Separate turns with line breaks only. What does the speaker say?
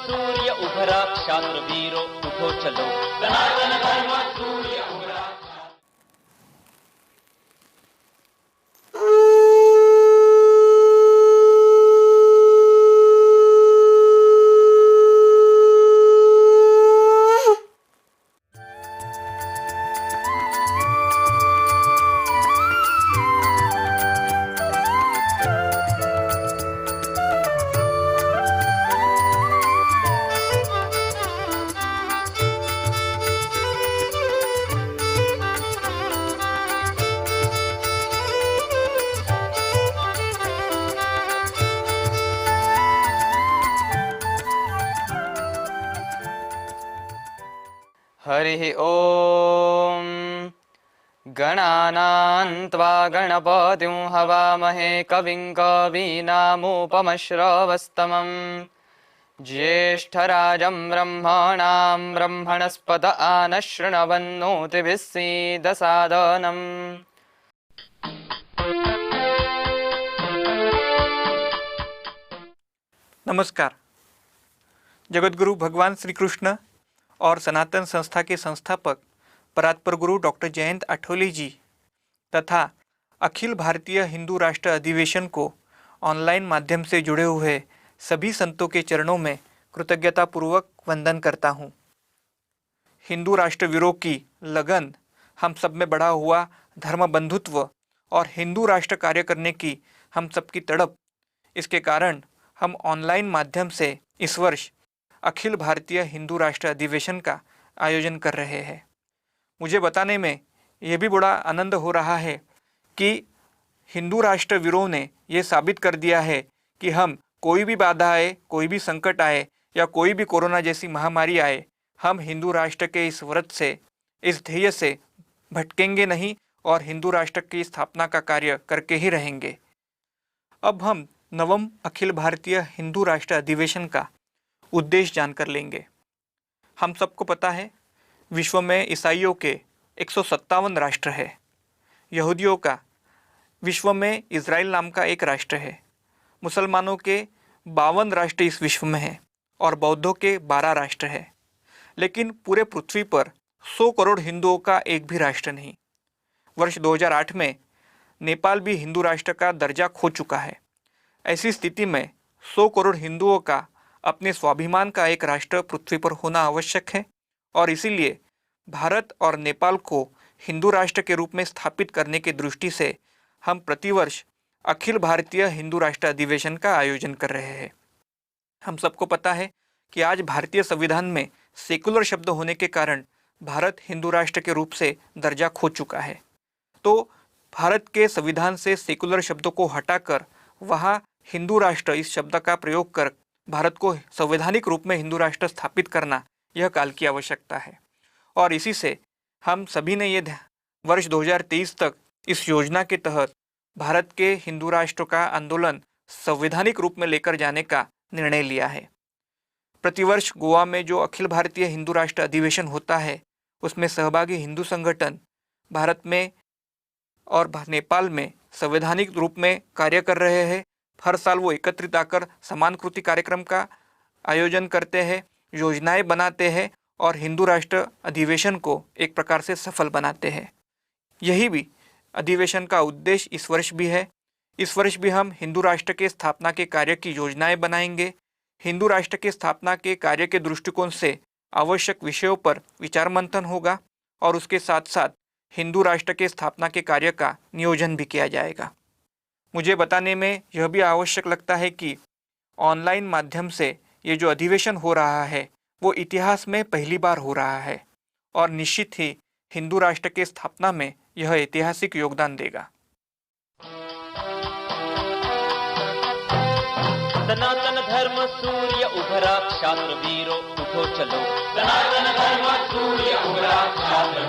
सूर्य उभरा क्षात्र वीरो उठो चलो, सनातन धर्म सूर्य उभरा।
हरिः ॐ गणानां त्वा गणपतिं हवामहे कविं कवीनामुपमश्रवस्तमं ज्येष्ठराजं ब्रह्मणां ब्रह्मणस्पत आनशृण्वन्नोतिभिः सीदसादनम्।
नमस्कार। जगतगुरु भगवान श्री कृष्ण और सनातन संस्था के संस्थापक परात्पर गुरु डॉक्टर जयंत आठवले जी तथा अखिल भारतीय हिंदू राष्ट्र अधिवेशन को ऑनलाइन माध्यम से जुड़े हुए सभी संतों के चरणों में कृतज्ञतापूर्वक वंदन करता हूँ। हिंदू राष्ट्र विरोह की लगन, हम सब में बढ़ा हुआ धर्म बंधुत्व और हिंदू राष्ट्र कार्य करने की हम सबकी तड़प, इसके कारण हम ऑनलाइन माध्यम से इस वर्ष अखिल भारतीय हिंदू राष्ट्र अधिवेशन का आयोजन कर रहे हैं। मुझे बताने में यह भी बड़ा आनंद हो रहा है कि हिंदू राष्ट्र विरोह ने यह साबित कर दिया है कि हम कोई भी बाधा आए, कोई भी संकट आए या कोई भी कोरोना जैसी महामारी आए, हम हिंदू राष्ट्र के इस व्रत से, इस ध्येय से भटकेंगे नहीं और हिंदू राष्ट्र की स्थापना का कार्य करके ही रहेंगे। अब हम नवम अखिल भारतीय हिंदू राष्ट्र अधिवेशन का उद्देश्य जानकर लेंगे। हम सबको पता है, विश्व में ईसाइयों के 157 राष्ट्र है, यहूदियों का विश्व में इज़राइल नाम का एक राष्ट्र है, मुसलमानों के 52 राष्ट्र इस विश्व में हैं और बौद्धों के 12 राष्ट्र है। लेकिन पूरे पृथ्वी पर 100 करोड़ हिंदुओं का एक भी राष्ट्र नहीं। वर्ष 2008 में नेपाल भी हिंदू राष्ट्र का दर्जा खो चुका है। ऐसी स्थिति में 100 करोड़ हिंदुओं का अपने स्वाभिमान का एक राष्ट्र पृथ्वी पर होना आवश्यक है और इसीलिए भारत और नेपाल को हिंदू राष्ट्र के रूप में स्थापित करने की दृष्टि से हम प्रतिवर्ष अखिल भारतीय हिंदू राष्ट्र अधिवेशन का आयोजन कर रहे हैं। हम सबको पता है कि आज भारतीय संविधान में सेकुलर शब्द होने के कारण भारत हिंदू राष्ट्र के रूप से दर्जा खो चुका है। तो भारत के संविधान से सेकुलर शब्दों को हटाकर वहाँ हिंदू राष्ट्र इस शब्द का प्रयोग कर भारत को संवैधानिक रूप में हिंदू राष्ट्र स्थापित करना यह काल की आवश्यकता है। और इसी से हम सभी ने ये वर्ष 2023 तक इस योजना के तहत भारत के हिंदू राष्ट्र का आंदोलन संवैधानिक रूप में लेकर जाने का निर्णय लिया है। प्रतिवर्ष गोवा में जो अखिल भारतीय हिंदू राष्ट्र अधिवेशन होता है, उसमें सहभागी हिंदू संगठन भारत में और नेपाल में संवैधानिक रूप में कार्य कर रहे हैं। हर साल वो एकत्रित आकर समानकृति कार्यक्रम का आयोजन करते हैं, योजनाएं बनाते हैं और हिंदू राष्ट्र अधिवेशन को एक प्रकार से सफल बनाते हैं। यही भी अधिवेशन का उद्देश्य इस वर्ष भी है। इस वर्ष भी हम हिंदू राष्ट्र के स्थापना के कार्य की योजनाएं बनाएंगे। हिंदू राष्ट्र के स्थापना के कार्य के दृष्टिकोण से आवश्यक विषयों पर विचार मंथन होगा और उसके साथ साथ हिंदू राष्ट्र के स्थापना के कार्य का नियोजन भी किया जाएगा। मुझे बताने में यह भी आवश्यक लगता है कि ऑनलाइन माध्यम से ये जो अधिवेशन हो रहा है वो इतिहास में पहली बार हो रहा है और निश्चित ही हिंदू राष्ट्र के स्थापना में यह ऐतिहासिक योगदान देगा।
सनातन धर्म सूर्य उभरा क्षात्र वीरो उठो चलो, सनातन धर्म सूर्य उभरा क्षात्र